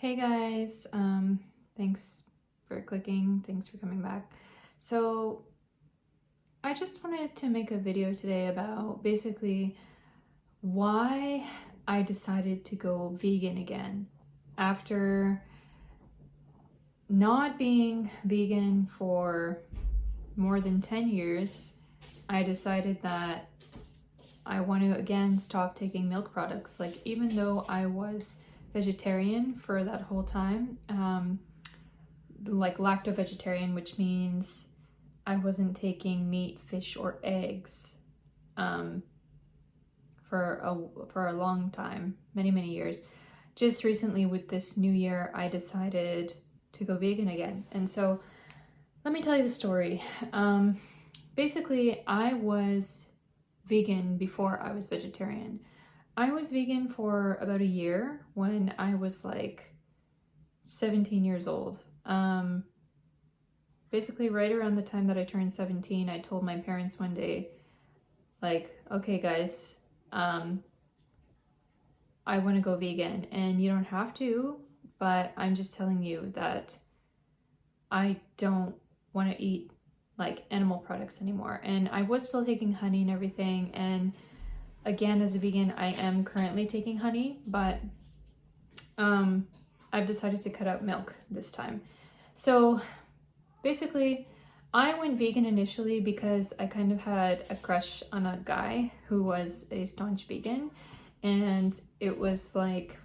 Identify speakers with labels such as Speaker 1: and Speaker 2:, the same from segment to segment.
Speaker 1: Hey guys, thanks for clicking, thanks for coming back. So I just wanted to make a video today about basically why I decided to go vegan again. After not being vegan for more than 10 years, I decided that I want to again stop taking milk products. Like, even though I was vegetarian for that whole time, like lacto-vegetarian, which means I wasn't taking meat, fish, or eggs um, for a long time, many years. Just recently, with this new year, I decided to go vegan again. And so, let me tell you the story. Basically, I was vegan before I was vegetarian. I was vegan for about a year when I was like 17 years old. Basically right around the time that I turned 17, I told my parents one day, like, okay guys, I want to go vegan, and you don't have to, but I'm just telling you that I don't want to eat like animal products anymore. And I was still taking honey and everything, and again, as a vegan, I am currently taking honey, but I've decided to cut out milk this time. So basically, I went vegan initially because I kind of had a crush on a guy who was a staunch vegan, and it was like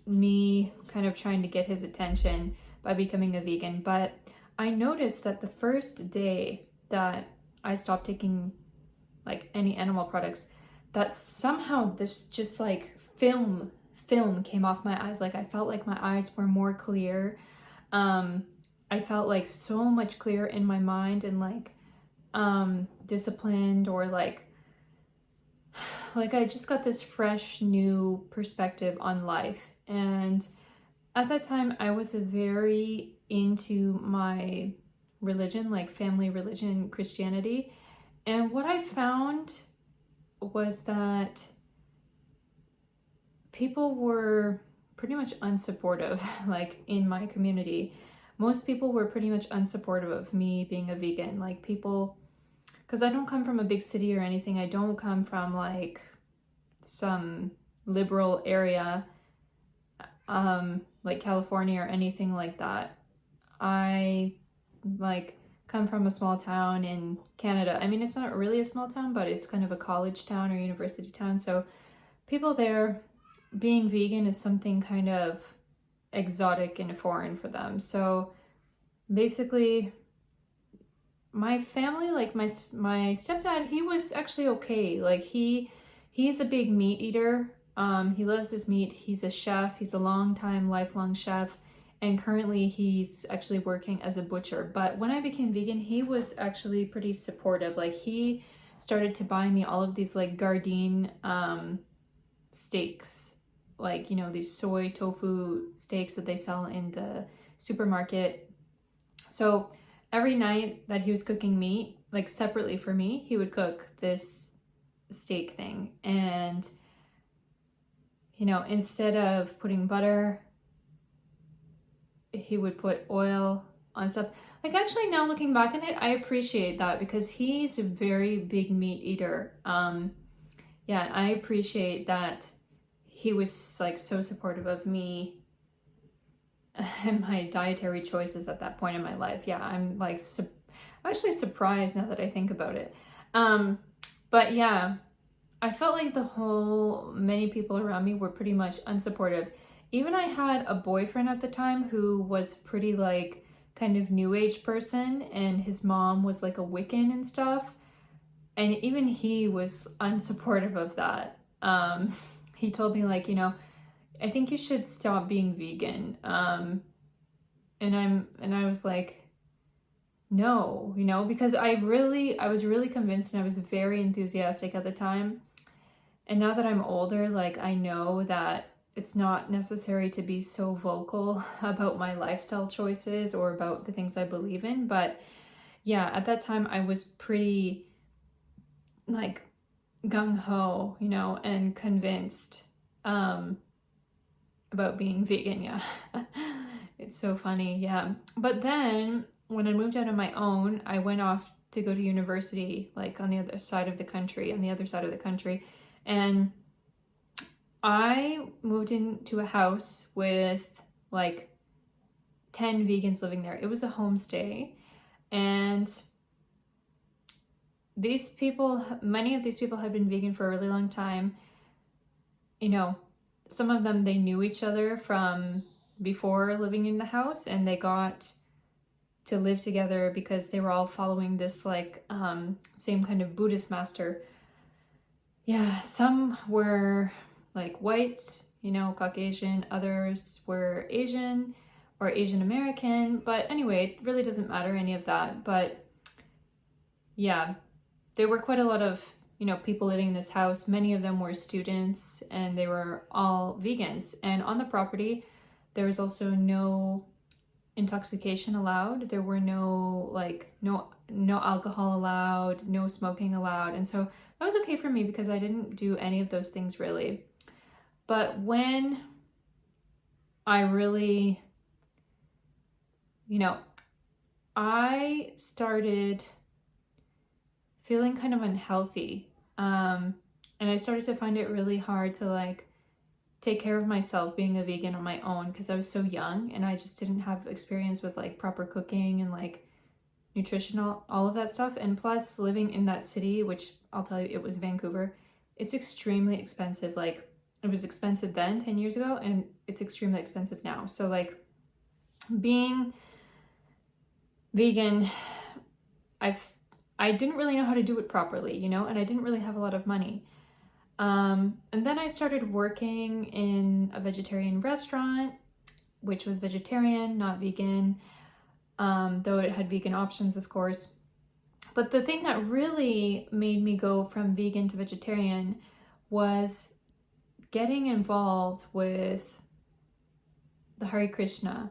Speaker 1: me kind of trying to get his attention by becoming a vegan. But I noticed that the first day that I stopped taking like any animal products, that somehow this just like film came off my eyes. Like, I felt like my eyes were more clear. I felt like so much clearer in my mind, and like disciplined, or like I just got this fresh new perspective on life. And at that time I was very into my religion, like family religion, Christianity. And what I found was that people were pretty much unsupportive, like in my community. Most people were pretty much unsupportive of me being a vegan. Like, people, because I don't come from a big city or anything, I don't come from like some liberal area, like California or anything like that. I like come from a small town in Canada. I mean, it's not really a small town, but it's kind of a college town or university town. So people there, being vegan is something kind of exotic and foreign for them. So basically, my family, like my stepdad, he was actually okay. Like, he's a big meat eater. He loves his meat. He's a chef. He's a lifelong chef, and currently he's actually working as a butcher. But when I became vegan, he was actually pretty supportive. Like, he started to buy me all of these like Gardein steaks, like, you know, these soy tofu steaks that they sell in the supermarket. So every night that he was cooking meat, like separately for me, he would cook this steak thing. And, you know, instead of putting butter, he would put oil on stuff. Like, actually, now looking back on it, I appreciate that, because he's a very big meat eater. Yeah, I appreciate that he was like so supportive of me and my dietary choices at that point in my life. Yeah, I'm like actually surprised now that I think about it. But yeah, I felt like many people around me were pretty much unsupportive. Even I had a boyfriend at the time who was pretty like kind of new age person, and his mom was like a Wiccan and stuff. And even he was unsupportive of that. He told me, like, you know, I think you should stop being vegan. And I was like, no, you know, because I was really convinced, and I was very enthusiastic at the time. And now that I'm older, like, I know that it's not necessary to be so vocal about my lifestyle choices or about the things I believe in. But yeah, at that time I was pretty like gung-ho, you know, and convinced. about being vegan. Yeah. It's so funny. Yeah. But then when I moved out on my own, I went off to go to university, like on the other side of the country, And I moved into a house with like 10 vegans living there. It was a homestay. And many of these people had been vegan for a really long time. You know, some of them, they knew each other from before living in the house, and they got to live together because they were all following this like same kind of Buddhist master. Yeah, some were like white, Caucasian, others were Asian or Asian American, but anyway, it really doesn't matter any of that. But yeah, there were quite a lot of people living in this house. Many of them were students, and they were all vegans. And on the property, there was also no intoxication allowed. There were no alcohol allowed, no smoking allowed. And so that was okay for me because I didn't do any of those things really. But when I really, I started feeling kind of unhealthy. And I started to find it really hard to like take care of myself being a vegan on my own because I was so young and I just didn't have experience with like proper cooking and like nutritional, all of that stuff. And plus living in that city, which I'll tell you, it was Vancouver, it's extremely expensive. Like it was expensive then 10 years ago, and it's extremely expensive now. So like being vegan, I didn't really know how to do it properly, and I didn't really have a lot of money. And then I started working in a vegetarian restaurant, which was vegetarian, not vegan, though it had vegan options, of course. But the thing that really made me go from vegan to vegetarian was getting involved with the Hare Krishna,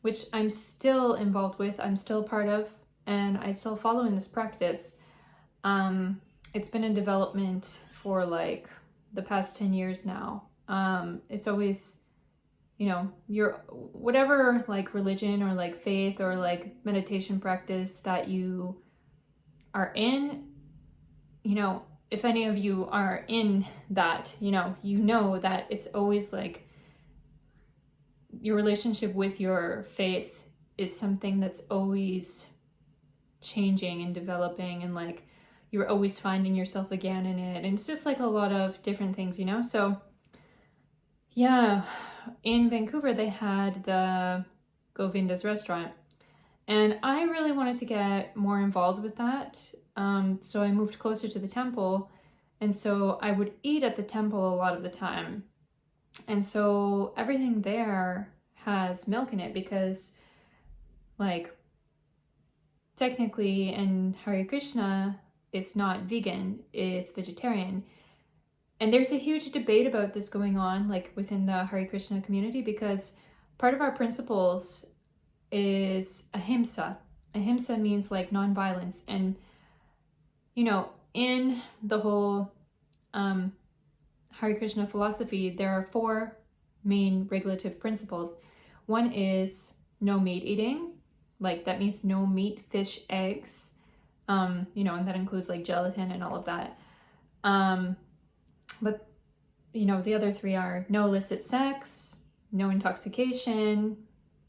Speaker 1: which I'm still involved with, I'm still part of, and I still follow in this practice. It's been in development for like the past 10 years now. It's always, your whatever like religion or like faith or like meditation practice that you are in, if any of you are in that, you know that it's always like your relationship with your faith is something that's always changing and developing, and like you're always finding yourself again in it. And it's just like a lot of different things, So yeah, in Vancouver, they had the Govinda's restaurant, and I really wanted to get more involved with that. So I moved closer to the temple, and so I would eat at the temple a lot of the time. And so everything there has milk in it because, like, technically in Hare Krishna, it's not vegan, it's vegetarian. And there's a huge debate about this going on, like within the Hare Krishna community, because part of our principles is ahimsa. Ahimsa means like nonviolence. And, in the whole Hare Krishna philosophy, there are 4 main regulative principles. One is no meat eating, like that means no meat, fish, eggs, and that includes like gelatin and all of that. But, the other 3 are no illicit sex, no intoxication,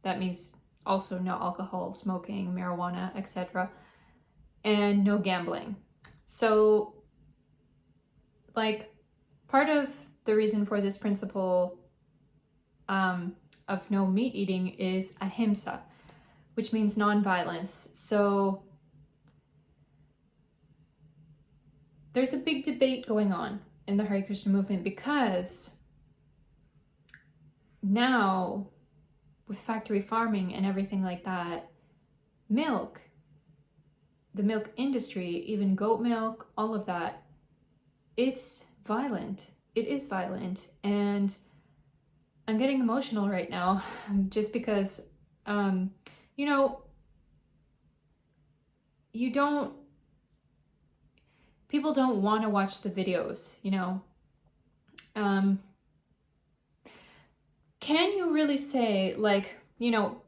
Speaker 1: that means also no alcohol, smoking, marijuana, etc., and no gambling. So, like, part of the reason for this principle of no meat eating is ahimsa, which means non-violence. So there's a big debate going on in the Hare Krishna movement because now with factory farming and everything like that, milk, the milk industry, even goat milk, all of that, it's violent. It is violent. And I'm getting emotional right now just because, people don't want to watch the videos, can you really say, like, you know,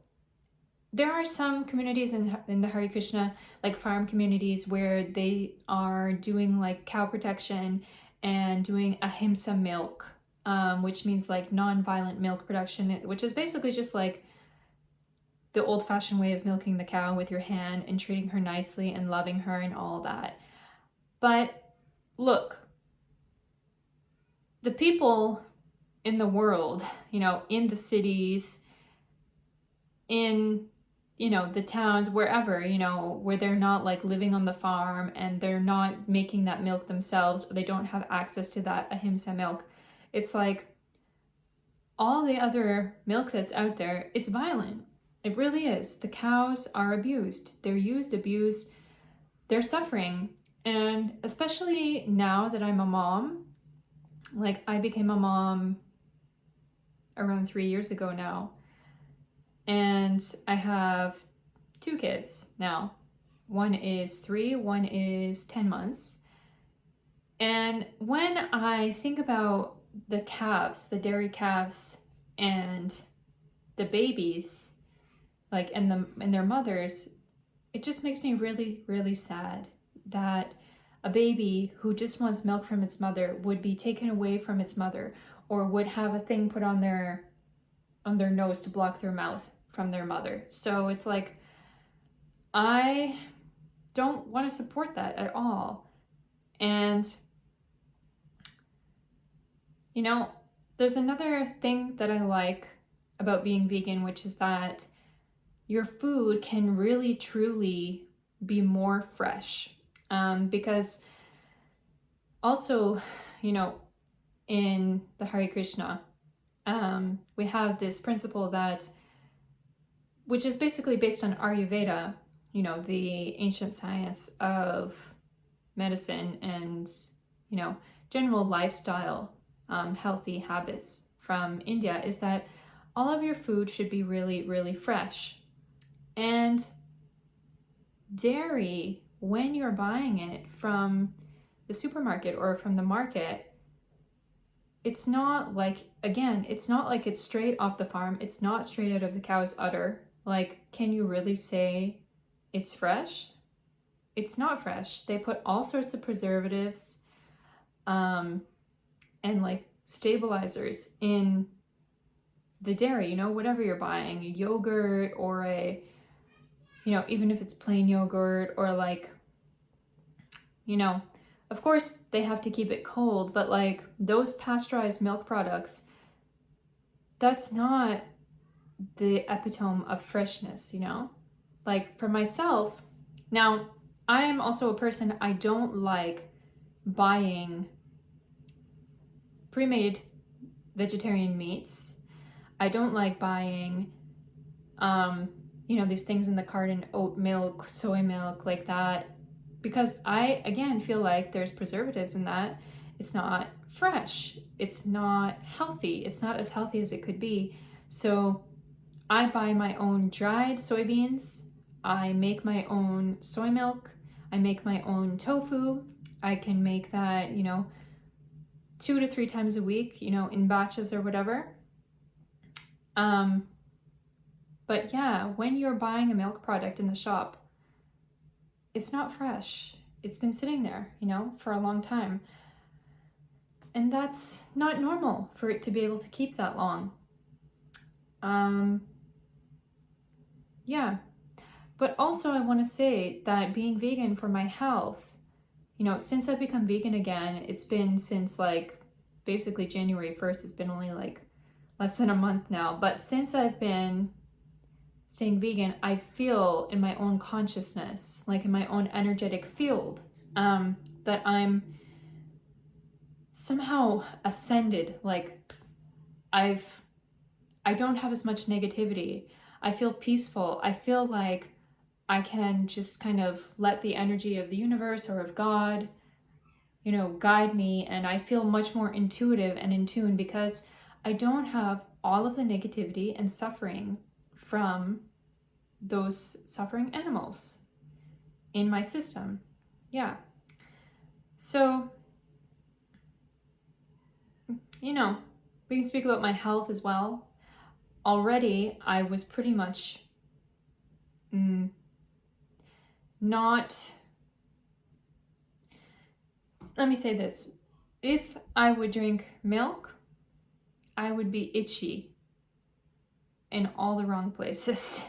Speaker 1: there are some communities in the Hare Krishna, like farm communities, where they are doing like cow protection and doing ahimsa milk, which means like non-violent milk production, which is basically just like the old-fashioned way of milking the cow with your hand and treating her nicely and loving her and all that. But look, the people in the world, you know, in the cities, in, you know, the towns, wherever, you know, where they're not like living on the farm and they're not making that milk themselves, or they don't have access to that ahimsa milk. It's like all the other milk that's out there, it's violent. It really is. The cows are abused. They're used, abused. They're suffering. And especially now that I'm a mom, like I became a mom around 3 years ago now. And I have 2 kids now. One is 3, one is 10 months. And when I think about the calves, the dairy calves, and the babies, like, and their mothers, it just makes me really, really sad that a baby who just wants milk from its mother would be taken away from its mother, or would have a thing put on their nose to block their mouth from their mother. So it's like, I don't want to support that at all. And, you know, there's another thing that I like about being vegan, which is that your food can really truly be more fresh. Because also, you know, in the Hare Krishna, we have this principle that, which is basically based on Ayurveda, you know, the ancient science of medicine and, you know, general lifestyle, healthy habits from India, is that all of your food should be really, really fresh. And dairy, when you're buying it from the supermarket or from the market, it's not like, again, it's not like it's straight off the farm. It's not straight out of the cow's udder. Like, can you really say it's fresh? It's not fresh. They put all sorts of preservatives and like stabilizers in the dairy, you know, whatever you're buying, a yogurt or a, you know, even if it's plain yogurt, or like, you know, of course they have to keep it cold, but like those pasteurized milk products, that's not the epitome of freshness, you know? Like for myself, now I am also a person, I don't like buying pre-made vegetarian meats. I don't like buying, you know, these things in the carton, oat milk, soy milk, like that, because I, again, feel like there's preservatives in that. It's not fresh. It's not healthy. It's not as healthy as it could be. So I buy my own dried soybeans. I make my own soy milk. I make my own tofu. I can make that, you know, 2 to 3 times a week, you know, in batches or whatever. But yeah, when you're buying a milk product in the shop, it's not fresh. It's been sitting there, you know, for a long time. And that's not normal for it to be able to keep that long. Yeah. But also I want to say that being vegan for my health, you know, since I've become vegan again, it's been since like basically January 1st. It's been only like less than a month now. But since I've been staying vegan, I feel in my own consciousness, like in my own energetic field, that I'm somehow ascended. Like I don't have as much negativity. I feel peaceful. I feel like I can just kind of let the energy of the universe or of God, you know, guide me. And I feel much more intuitive and in tune because I don't have all of the negativity and suffering from those suffering animals in my system. Yeah. So, you know, we can speak about my health as well. already I was pretty much not, let me say this, if I would drink milk, I would be itchy in all the wrong places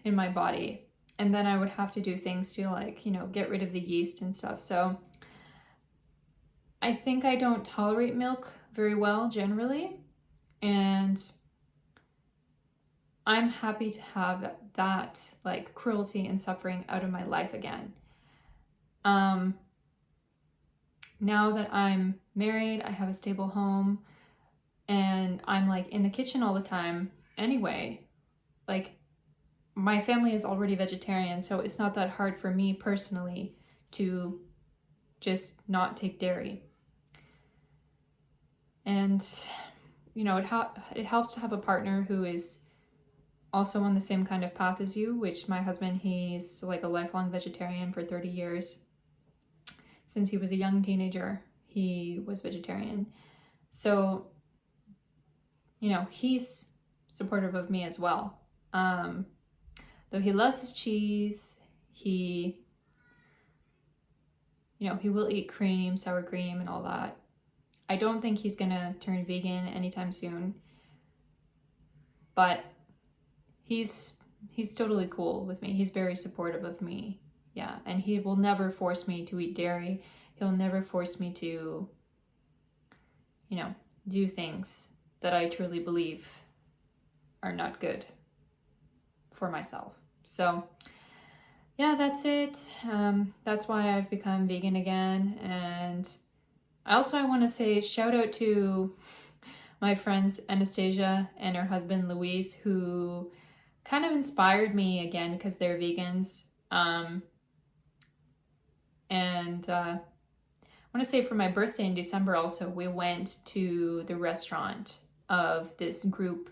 Speaker 1: in my body. And then I would have to do things to, like, you know, get rid of the yeast and stuff. So I think I don't tolerate milk very well generally. And I'm happy to have that, like, cruelty and suffering out of my life again. Now that I'm married, I have a stable home, and I'm like in the kitchen all the time anyway. Like, my family is already vegetarian, so it's not that hard for me personally to just not take dairy. And, you know, it helps to have a partner who is also on the same kind of path as you, which my husband, he's like a lifelong vegetarian for 30 years. Since he was a young teenager, he was vegetarian. So, you know, he's supportive of me as well. Though he loves his cheese, he, you know, he will eat cream, sour cream, and all that. I don't think he's gonna turn vegan anytime soon, but he's totally cool with me. He's very supportive of me. Yeah, and he will never force me to eat dairy. He'll never force me to, you know, do things that I truly believe are not good for myself. So yeah, that's it. That's why I've become vegan again. And I want to say shout out to my friends Anastasia and her husband Louise, who kind of inspired me again because they're vegans. And I want to say for my birthday in December also, we went to the restaurant of this group,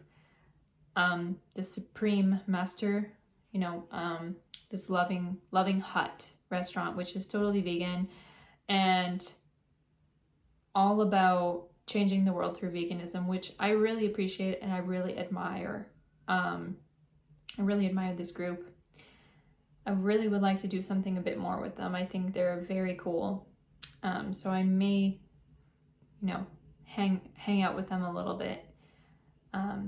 Speaker 1: the Supreme Master, you know, this loving hut restaurant, which is totally vegan and all about changing the world through veganism, which I really appreciate and I really admire. I really admire this group. I really would like to do something a bit more with them. I think they're very cool. So I may, you know, hang out with them a little bit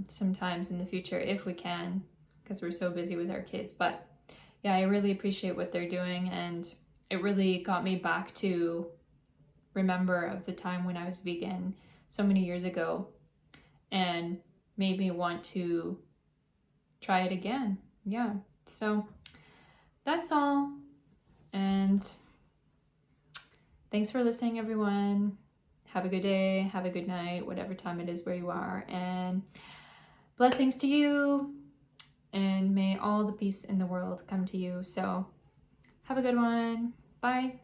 Speaker 1: sometimes in the future if we can, because we're so busy with our kids. But yeah, I really appreciate what they're doing, and it really got me back to remember of the time when I was vegan so many years ago, and made me want to try it again. Yeah, so that's all, and thanks for listening, everyone. Have a good day, have a good night, whatever time it is where you are, and blessings to you, and may all the peace in the world come to you. So have a good one. Bye.